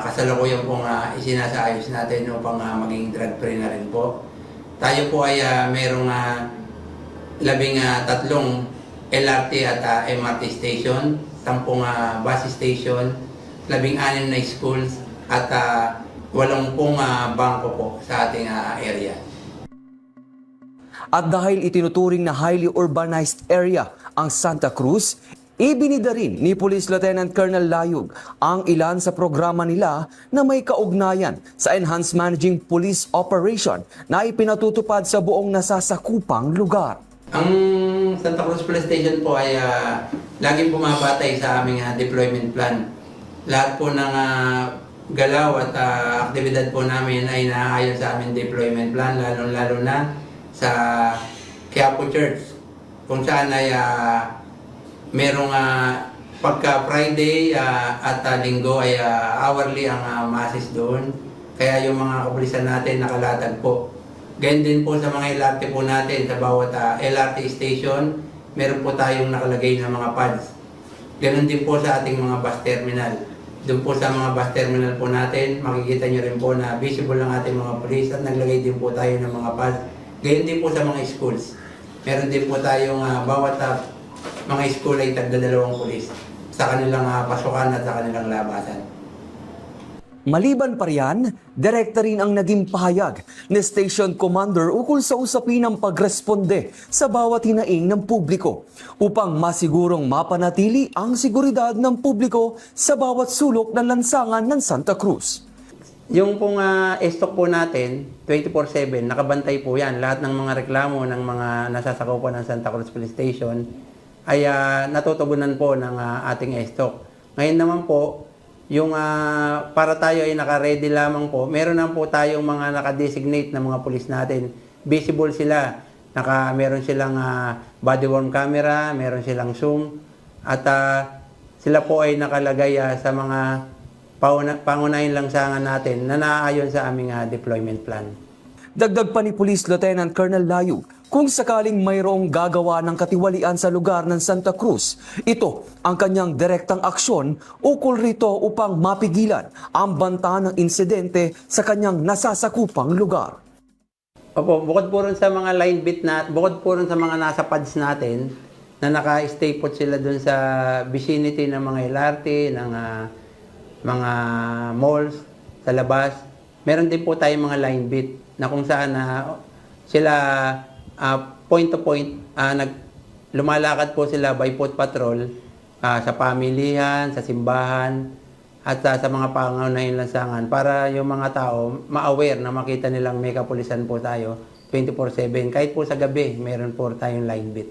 kasalukuyan pong isinasaayos natin upang maging drug-free na rin po. Tayo po ay mayroong 13 LRT at MRT station, 10 bus station, 16 na schools at 80 bangko po sa ating area. At dahil itinuturing na highly urbanized area ang Santa Cruz, ibinida rin ni Police Lieutenant Colonel Layug ang ilan sa programa nila na may kaugnayan sa Enhanced Managing Police Operation na ipinatutupad sa buong nasasakupang lugar. Ang Santa Cruz Police Station po ay laging bumabatay sa aming deployment plan. Lahat po ng galaw at aktibidad po namin ay naaayon sa aming deployment plan, lalo na sa Quiapo Church, kung saan ay merong pagka Friday at Linggo ay hourly ang masses doon. Kaya yung mga kapulisan natin nakalatag po. Ganyan din po sa mga LRT po natin. Sa bawat LRT station, meron po tayong nakalagay na mga pads Ganon din po sa ating mga bus terminal. Doon po sa mga bus terminal po natin, makikita nyo rin po na visible ang ating mga pulis at naglagay din po tayo ng mga pass. Gayon din po sa mga schools. Meron din po tayong bawat mga school ay tagdadalawang pulis sa kanilang pasukan at sa kanilang labasan. Maliban pa riyan, direkta rin ang naging pahayag ni Station Commander ukol sa usapin ng pagresponde sa bawat hinaing ng publiko upang masigurong mapanatili ang seguridad ng publiko sa bawat sulok ng lansangan ng Santa Cruz. Yung pong stock po natin, 24/7, nakabantay po yan. Lahat ng mga reklamo ng mga nasasakupan ng Santa Cruz Police Station ay natutugunan po ng ating stock. Ngayon naman po, yung para tayo ay naka-ready lamang po, meron na po tayong mga naka-designate na mga pulis natin. Visible sila. Meron silang body-worn camera, meron silang zoom, at sila po ay nakalagay sa mga pangunahing langsangan natin na naaayon sa aming deployment plan. Dagdag pa ni Police Lieutenant Colonel Layug, kung sakaling mayroong gagawa ng katiwalian sa lugar ng Santa Cruz, ito ang kanyang direktang aksyon ukol rito upang mapigilan ang banta ng insidente sa kanyang nasasakupang lugar. Opo, bukod po rin sa mga line beat bukod po rin sa mga nasa pads natin na naka-stay put sila dun sa vicinity ng mga LRT, ng mga malls sa labas. Meron din po tayong mga line beat na kung saan sila point to point, lumalakad po sila by foot patrol sa pamilihan, sa simbahan, at sa mga pangunahing lansangan para yung mga tao ma-aware na makita nilang may kapulisan po tayo 24/7. Kahit po sa gabi, meron po tayong line beat.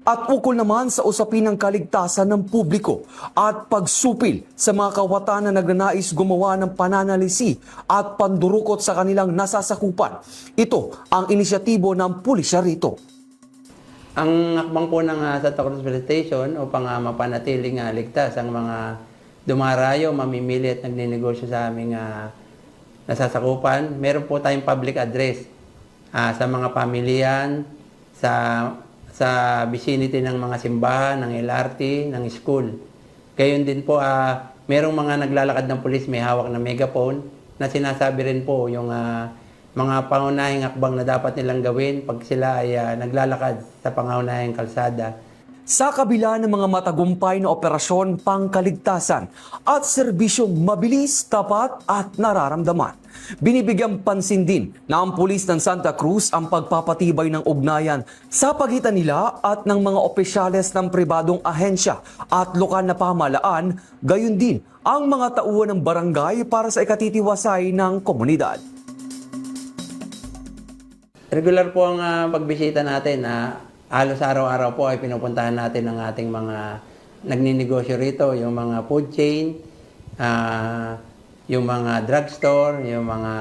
At ukol naman sa usapin ng kaligtasan ng publiko at pagsupil sa mga kawatan na nagnanais gumawa ng pananalisi at pandurukot sa kanilang nasasakupan. Ito ang inisyatibo ng pulisya rito. Ang hakbang po ng Santa Cruz Police Station upang mapanatiling ligtas ang mga dumarayo, mamimili at nagninegosyo sa aming nasasakupan, meron po tayong public address sa mga pamilyan, sa vicinity ng mga simbahan, ng LRT, ng school. Gayon din po, merong mga naglalakad ng pulis, may hawak na megaphone na sinasabi rin po yung mga pangunahing hakbang na dapat nilang gawin pag sila ay naglalakad sa pangunahing kalsada. Sa kabila ng mga matagumpay na operasyon pangkaligtasan at serbisyong mabilis, tapat at nararamdaman, binibigyang pansin din na ang pulis ng Santa Cruz ang pagpapatibay ng ugnayan sa pagitan nila at ng mga opisyales ng pribadong ahensya at lokal na pamahalaan, gayon din ang mga tauhan ng barangay para sa ikatitiwasay ng komunidad. Regular po ang pagbisita natin halos araw-araw po ay pinupuntahan natin ang ating mga nagninegosyo rito, yung mga food chain, yung mga drugstore, yung mga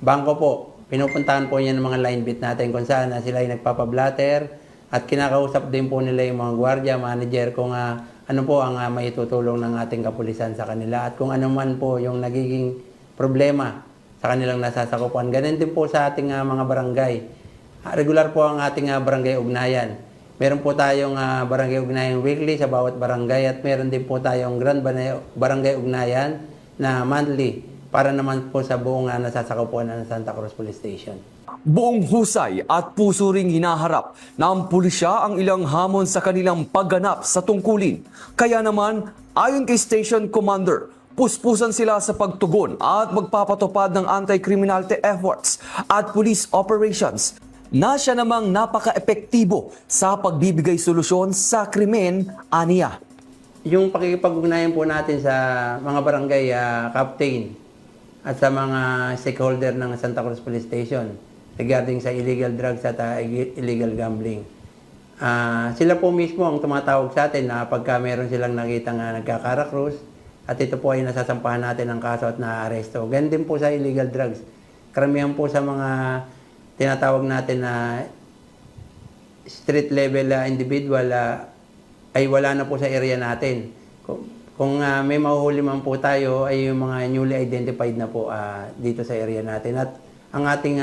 bangko po. Pinupuntahan po yan ng mga line beat natin kung saan sila ay nagpapablatter at kinakausap din po nila yung mga gwardiya, manager kung ano po ang maitutulong ng ating kapulisan sa kanila at kung ano man po yung nagiging problema sa kanilang nasasakupan. Ganun din po sa ating mga barangay. Regular po ang ating barangay ugnayan. Meron po tayong barangay ugnayan weekly sa bawat barangay at meron din po tayong grand barangay ugnayan na monthly para naman po sa buong nasasakupan ng Santa Cruz Police Station. Buong husay at puso ring hinaharap ng pulisya ang ilang hamon sa kanilang pagganap sa tungkulin. Kaya naman, ayon kay Station Commander, puspusan sila sa pagtugon at magpapatupad ng anti-criminality efforts at police operations na siya namang napaka-epektibo sa pagbibigay solusyon sa krimen, aniya. Yung pakikipag-ugnayan po natin sa mga barangay captain at sa mga stakeholder ng Santa Cruz Police Station regarding sa illegal drugs at illegal gambling. Sila po mismo ang tumatawag sa atin na pagka meron silang nakitang nagkakarakrus at ito po ay nasasampahan natin ng kaso at naaresto. Ganun din po sa illegal drugs. Karamihan po sa mga tinatawag natin na street level individual ay wala na po sa area natin. Kung may mahuhuli man po tayo ay yung mga newly identified na po dito sa area natin. At ang ating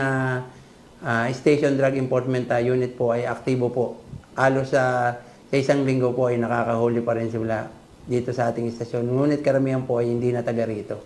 Station Drug Enforcement Unit po ay aktibo po. Halos sa isang linggo po ay nakakahuli pa rin sila dito sa ating istasyon. Ngunit karamihan po ay hindi na taga rito.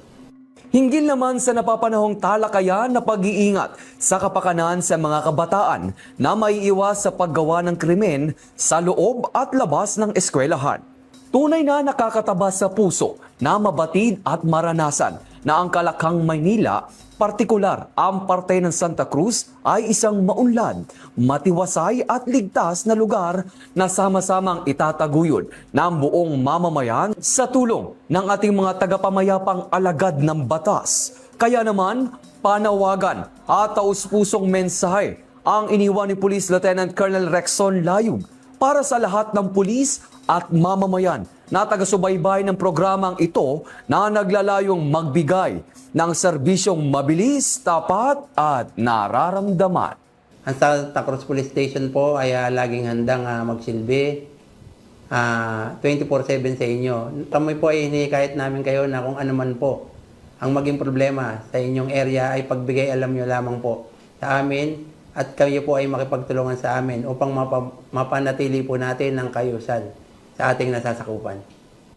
Hinggil naman sa napapanahong talakayan na pag-iingat sa kapakanan sa mga kabataan na maiiwas sa paggawa ng krimen sa loob at labas ng eskwelahan. Tunay na nakakataba sa puso na mabatid at maranasan na ang Kalakhang, Maynila, partikular ang parte ng Santa Cruz ay isang maunlad, matiwasay at ligtas na lugar na sama-samang itataguyod ng buong mamamayan sa tulong ng ating mga tagapamayapang alagad ng batas. Kaya naman, panawagan at taus-pusong mensahe ang iniwan ni Police Lieutenant Colonel Rexon Layug para sa lahat ng pulis at mamamayan na taga-subaybay ng programang ito na naglalayong magbigay ng serbisyong mabilis, tapat at nararamdaman. Ang Santa Cruz Police Station po ay laging handang magsilbi 24/7 sa inyo. Kami po ay hinihikayat namin kayo na kung ano man po ang maging problema sa inyong area ay pagbigay alam nyo lamang po sa amin at kayo po ay makipagtulungan sa amin upang mapanatili po natin ang kayusan sa ating nasasakupan.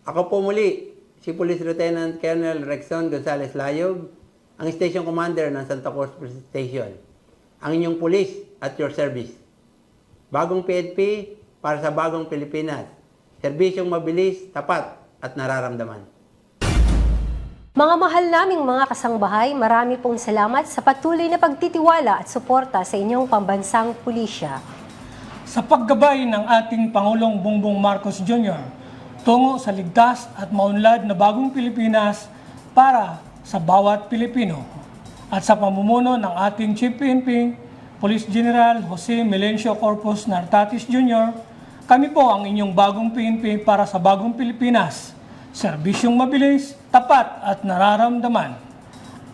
Ako po muli, si Police Lieutenant Colonel Rexon Gonzales Layog, ang Station Commander ng Santa Cruz Police Station. Ang inyong police at your service. Bagong PNP para sa bagong Pilipinas. Serbisyong mabilis, tapat at nararamdaman. Mga mahal naming mga kasangbahay, marami pong salamat sa patuloy na pagtitiwala at suporta sa inyong pambansang pulisya. Sa paggabay ng ating Pangulong Bongbong Marcos Jr. tungo sa ligtas at maunlad na bagong Pilipinas para sa bawat Pilipino at sa pamumuno ng ating Chief PNP, Police General Jose Melencio Corpus Nartatis Jr., kami po ang inyong bagong PNP para sa bagong Pilipinas, serbisyong mabilis, tapat at nararamdaman.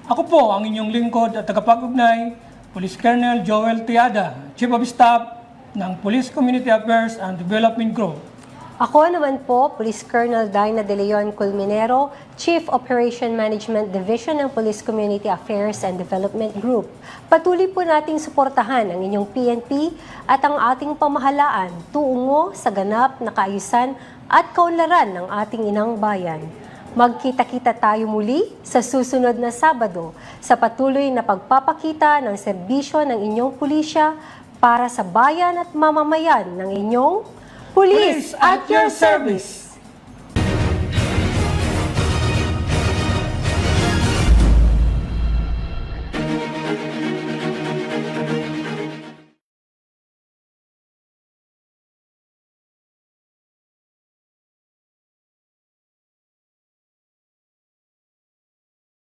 Ako po ang inyong lingkod at tagapag-ugnay, Police Colonel Joel Tiada, Chief of Staff ng Police Community Affairs and Development Group. Ako naman po, Police Colonel Dyna De Leon Colmenero, Chief Operation Management Division ng Police Community Affairs and Development Group. Patuloy po nating suportahan ang inyong PNP at ang ating pamahalaan tungo sa ganap na kaayusan at kaunlaran ng ating inang bayan. Magkita-kita tayo muli sa susunod na Sabado sa patuloy na pagpapakita ng serbisyo ng inyong pulisya para sa bayan at mamamayan ng inyong Police at your service!